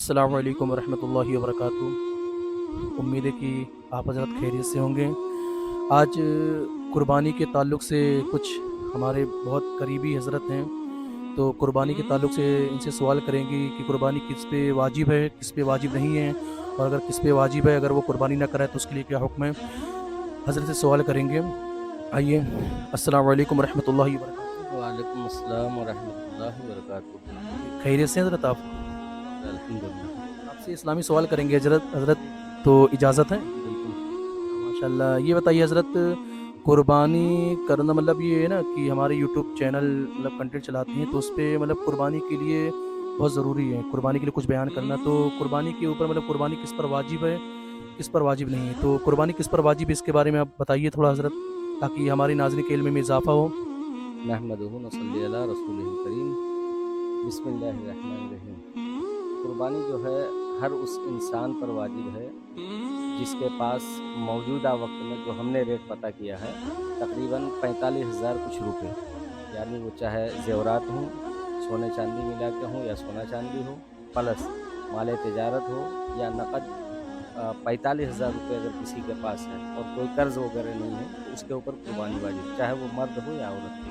अस्सलाम वालेकुम रहमतुल्लाहि व बरकातुहू। उम्मीद है कि आप हज़रत खैरियत से होंगे। आज कुर्बानी के ताल्लुक़ से कुछ हमारे बहुत करीबी हज़रत हैं, तो कुर्बानी के ताल्लुक़ से इनसे सवाल करेंगे कि कुर्बानी किस पे वाजिब है, किस पे वाजिब नहीं है, और अगर किस पे वाजिब है, अगर वो कुर्बानी ना कराए तो उसके लिए क्या हुक्म है। हज़रत से सवाल करेंगे। आइए। अस्सलाम वालेकुम रहमतुल्लाहि व बरकातुहू। वालेकुम अस्सलाम वरहमतुल्लाहि वबरकातुहू। खैरियत से हैं हज़रत आप? अल्हम्दुलिल्लाह। आपसे इस्लामी सवाल करेंगे हज़रत हज़रत, तो इजाज़त है? बिल्कुल। माशाल्लाह। ये बताइए हज़रत, कुर्बानी करना मतलब ये है ना कि हमारे यूट्यूब चैनल मतलब कंटेंट चलाते हैं, तो उस पे मतलब कुर्बानी के लिए बहुत ज़रूरी है, कुर्बानी के लिए कुछ बयान करना। तो कुर्बानी के ऊपर मतलब कुर्बानी किस पर वाजिब है, किस पर वाजिब नहीं है, तो कुर्बानी किस पर वाजिब है इसके बारे में आप बताइए थोड़ा हज़रत, ताकि हमारी नाज़रीन के इल्म में इजाफ़ा हो। नहमदुहु नसल्ली अला रसूलिहिल करीम। बिस्मिल्लाहिर्रहमानिर्रहीम। कुर्बानी जो है हर उस इंसान पर वाजिब है जिसके पास मौजूदा वक्त में जो हमने रेट पता किया है तकरीबन 45,000 कुछ रुपए, यानी वो चाहे ज़ेवरात हों, सोने चांदी मिला के हों या सोना चांदी हो, प्लस माल तिजारत हो या नकद 45,000 रुपये अगर किसी के पास है और कोई कर्ज़ वगैरह नहीं है तो उसके ऊपर कुर्बानी वाजिब, चाहे वो मर्द हो या औरत हो।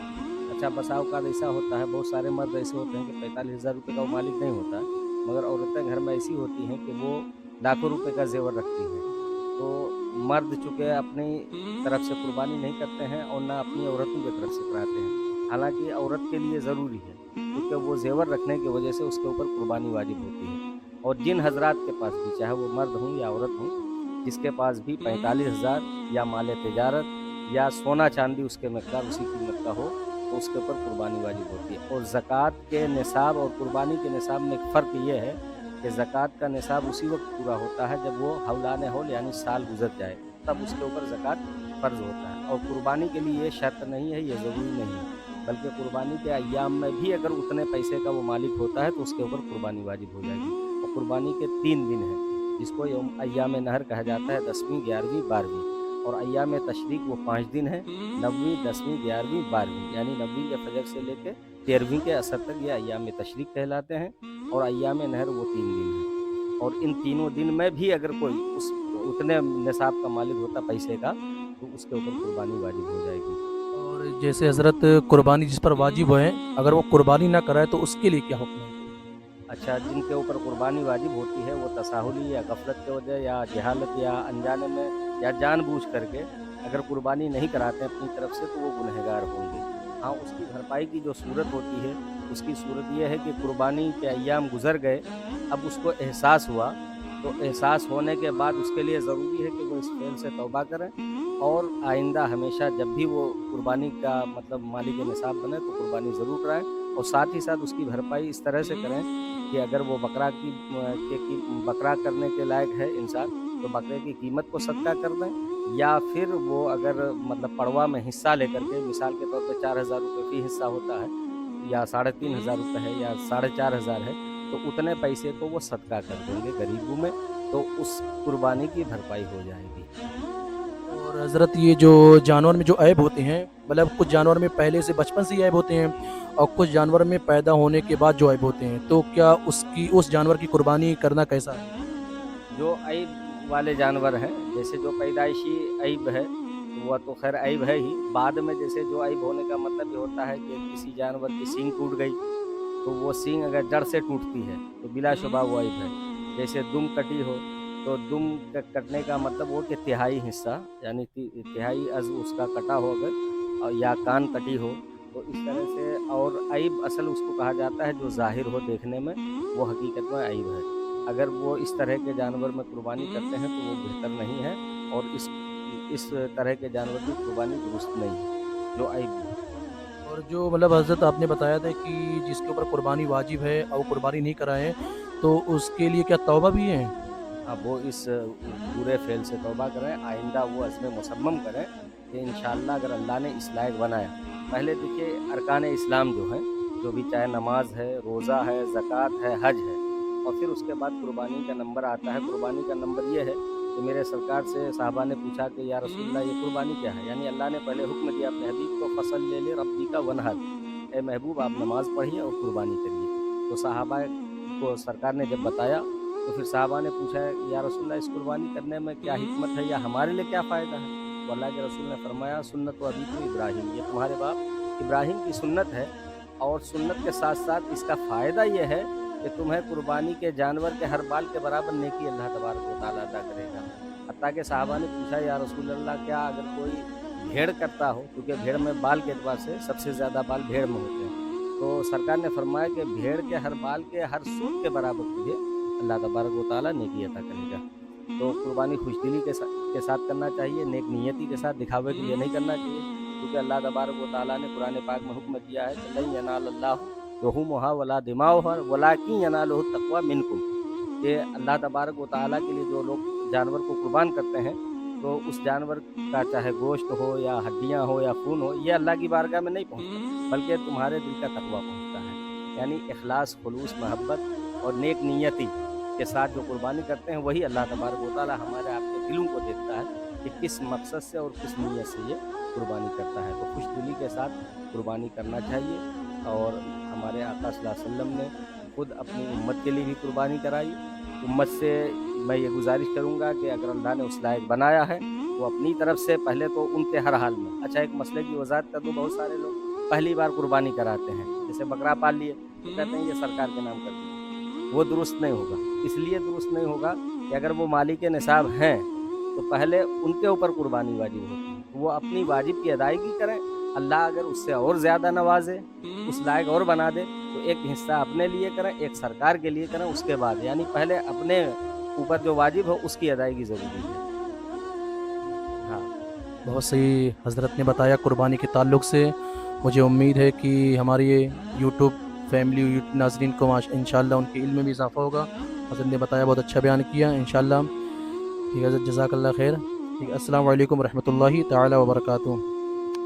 अच्छा, बसा औकात ऐसा होता है, बहुत सारे मर्द ऐसे होते हैं कि 45,000 रुपये का वो मालिक नहीं होता है, मगर औरतें घर में ऐसी होती हैं कि वो लाखों रुपए का ज़ेवर रखती हैं। तो मर्द चूँकि अपनी तरफ से कुर्बानी नहीं करते हैं और ना अपनी औरतों की तरफ से कराते हैं। हालाँकि औरत के लिए ज़रूरी है, क्योंकि वो ज़ेवर रखने की वजह से उसके ऊपर कुर्बानी वाजिब होती है। और जिन हज़रात के पास भी, चाहे वो मर्द हों या औरत हों, जिसके पास भी 45,000 या माल तिजारत या सोना चांदी उसके मकदार उसी कीमत का हो, तो उसके ऊपर कुर्बानी वाजिब होती है। और ज़कात के निसाब और कुर्बानी के निसाब में एक फ़र्क ये है कि ज़कात का निसाब उसी वक़्त पूरा होता है जब वो हौलान हौल यानी साल गुज़र जाए, तब उसके ऊपर ज़कात फ़र्ज़ होता है। और कुर्बानी के लिए ये शर्त नहीं है, ये ज़रूरी नहीं है, बल्कि कुर्बानी के अय्याम में भी अगर उतने पैसे का वो मालिक होता है तो उसके ऊपर कुर्बानी वाजिब हो जाएगी। और कुर्बानी के 3 दिन हैं, जिसको यौम अय्याम नहर कहा जाता है, 10वीं, 11वीं, 12वीं। और अय्याम तशरीक वो 5 दिन हैं, 9वीं, 10वीं, 11वीं, 12वीं, यानी 9वीं के फजर से लेके 13वीं के असर तक ये अय्याम तशरीक कहलाते हैं। और अय्याम नहर वो 3 दिन हैं। और इन तीनों दिन में भी अगर कोई उस उतने निसाब का मालिक होता पैसे का, तो उसके ऊपर कुर्बानी वाजिब हो जाएगी। और जैसे हज़रत, कुर्बानी जिस पर वाजिब है, अगर वो कुर्बानी ना कराए तो उसके लिए क्या हुक्म है? अच्छा, जिनके ऊपर कुर्बानी वाजिब होती है वो तसाहुली या गफलत की वजह या जहालत या अनजाने में या जानबूझ करके अगर कुर्बानी नहीं कराते हैं अपनी तरफ से, तो वो गुनहगार होंगे। हाँ, उसकी भरपाई की जो सूरत होती है, उसकी सूरत ये है कि कुर्बानी के अय्याम गुज़र गए, अब उसको एहसास हुआ, तो एहसास होने के बाद उसके लिए ज़रूरी है कि वो इस फ़ेल से तौबा करें और आइंदा हमेशा जब भी वो कुर्बानी का मतलब मालिक निसाब बने तो कुर्बानी ज़रूर कराएँ। और साथ ही साथ उसकी भरपाई इस तरह से करें कि अगर वो बकरा की बकरा करने के लायक है इंसान, तो बकरे की कीमत को सदका कर दें, या फिर वो अगर मतलब पड़वा में हिस्सा लेकर के, मिसाल के तौर पे 4,000 रुपये फ़ी हिस्सा होता है या 3,500 रुपये है या 4,500 है, तो उतने पैसे को वो सदका कर देंगे गरीबों में, तो उस कुर्बानी की भरपाई हो जाएगी। और हज़रत, ये जो जानवर में जो ऐब होते हैं, मतलब कुछ जानवर में पहले से बचपन से ही ऐब होते हैं, और कुछ जानवर में पैदा होने के बाद जो ऐब होते हैं, तो क्या उसकी उस जानवर की कुर्बानी करना कैसा है? जो ऐब वाले जानवर हैं, जैसे जो पैदाइशी ऐब है, तो वह तो ख़ैर ऐब है ही। बाद में जैसे जो ऐब होने का मतलब ये होता है कि किसी जानवर की सींग टूट गई, तो वो सींग अगर जड़ से टूटती है, तो बिलाशुबा वो ऐब है। जैसे दुम कटी हो, तो दुम क कटने का मतलब वो कि तिहाई हिस्सा, यानी तिहाई अज़्व उसका कटा हो अगर, या कान कटी हो, तो इस तरह से। और ऐब असल उसको कहा जाता है जो ज़ाहिर हो देखने में, वो हकीकत में ऐब है। अगर वो इस तरह के जानवर में कुर्बानी करते हैं तो वो बेहतर नहीं है, और इस तरह के जानवर की कुर्बानी दुरुस्त नहीं है, जो ऐब में है। और जो मतलब हज़रत आपने बताया था कि जिसके ऊपर कुर्बानी वाजिब है और वो कुर्बानी नहीं कराए, तो उसके लिए क्या तौबा भी है? अब वो इस बुरे फ़ेल से तौबा करें, आइंदा वो अज़्म मुसम्मम करें कि इंशाअल्लाह अगर अल्लाह ने इस लायक बनाया। पहले देखिए अरकान इस्लाम जो हैं, जो भी चाहे नमाज़ है, रोज़ा है, ज़कात है, हज है, और फिर उसके बाद कुर्बानी का नंबर आता है। कुर्बानी का नंबर ये है कि मेरे सरकार से साहबा ने पूछा कि या रसूलल्लाह ये कुर्बानी क्या है? यानी अल्लाह ने पहले हुक्म दिया अपने हबीब को, फ़सल्लि लिरब्बिका वन्हर, ए महबूब आप नमाज़ पढ़िए और कुर्बानी करिए। तो साहबा को सरकार ने जब बताया, तो फिर साहबा ने पूछा या रसूलल्लाह इस कुर्बानी करने में क्या हिकमत है या हमारे लिए क्या फ़ायदा है? तो अल्लाह के रसूल ने फरमाया सुन्नत व अबीकुम इब्राहीम, ये तुम्हारे बाप इब्राहीम की सुन्नत है और सुन्नत के साथ साथ इसका फ़ायदा ये है कि तुम्हें कुर्बानी के जानवर के हर बाल के बराबर नेकी अल्लाह तबारक व तआला अदा करेगा। हत्ता के साहबा ने पूछा या रसूल अल्लाह क्या अगर कोई भेड़ करता हो, क्योंकि भेड़ में बाल के एतबार से सबसे ज़्यादा बाल भेड़ में होते हैं, तो सरकार ने फरमाया कि भेड़ के हर बाल के हर सूत के बराबर तुझे अल्लाह तबारक व तआला नेकी अता करेगा। तो कुर्बानी खुशदिली के साथ करना चाहिए, नेक नियति के साथ, दिखावे के लिए नहीं करना चाहिए, क्योंकि अल्लाह तबारक व तआला ने कुरान पाक में हुक्म दिया है कि लन यनालल्लाहु लुहुमुहा वला दिमाउहा वलाकिन यनालुहु तक़वा मिनकुम, कि अल्लाह तबारक व तआला के लिए जो लोग जानवर को कुर्बान करते हैं तो उस जानवर का चाहे गोश्त हो या हड्डियाँ हो या खून हो, ये अल्लाह की बारगाह में नहीं पहुँचता, बल्कि तुम्हारे दिल का तक़वा पहुँचता है। यानी इखलास, खुलूस, मोहब्बत और नेक नियति के साथ जो कुर्बानी करते हैं वही अल्लाह तबारक व तआला हमारे आपके दिलों को देखता है कि किस मकसद से और किस नीयत से ये कुर्बानी करता है। तो खुशदिली के साथ कुर्बानी करना चाहिए। और हमारे आका सल्लल्लाहु अलैहि वसल्लम ने खुद अपनी उम्मत के लिए भी कुर्बानी कराई। उम्मत से मैं ये गुजारिश करूँगा कि अगर अल्लाह ने उस लायक बनाया है तो अपनी तरफ से पहले तो उनके हर हाल में, अच्छा एक मसले की वजाहत कर दूँ, बहुत सारे लोग पहली बार कुर्बानी कराते हैं, जैसे बकरा पाल लिए तो कहते हैं ये सरकार के नाम कर दिया, वो दुरुस्त नहीं होगा। इसलिए दुरुस्त नहीं होगा कि अगर वो मालिक निसाब हैं तो पहले उनके ऊपर कुर्बानी वाजिब होती है, वो अपनी वाजिब की अदायगी करें। अल्लाह अगर उससे और ज़्यादा नवाजे, उस लायक और बना दे तो एक हिस्सा अपने लिए करें, एक सरकार के लिए करें, उसके बाद यानी पहले अपने ऊपर जो वाजिब हो उसकी अदायगी ज़रूरी है। हाँ, बहुत सही हज़रत ने बताया कुर्बानी के ताल्लुक़ से। मुझे उम्मीद है कि हमारी ये यूट्यूब फैमिली नाज़रीन को इंशाअल्लाह उनके इल्म में भी इजाफ़ा होगा। हज़रत ने बताया, बहुत अच्छा बयान किया इंशाअल्लाह। ठीक है, जज़ाकल्लाह खैर। ठीक है, अस्सलामु अलैकुम रहमतुल्लाहि तआला व बरकातुहू।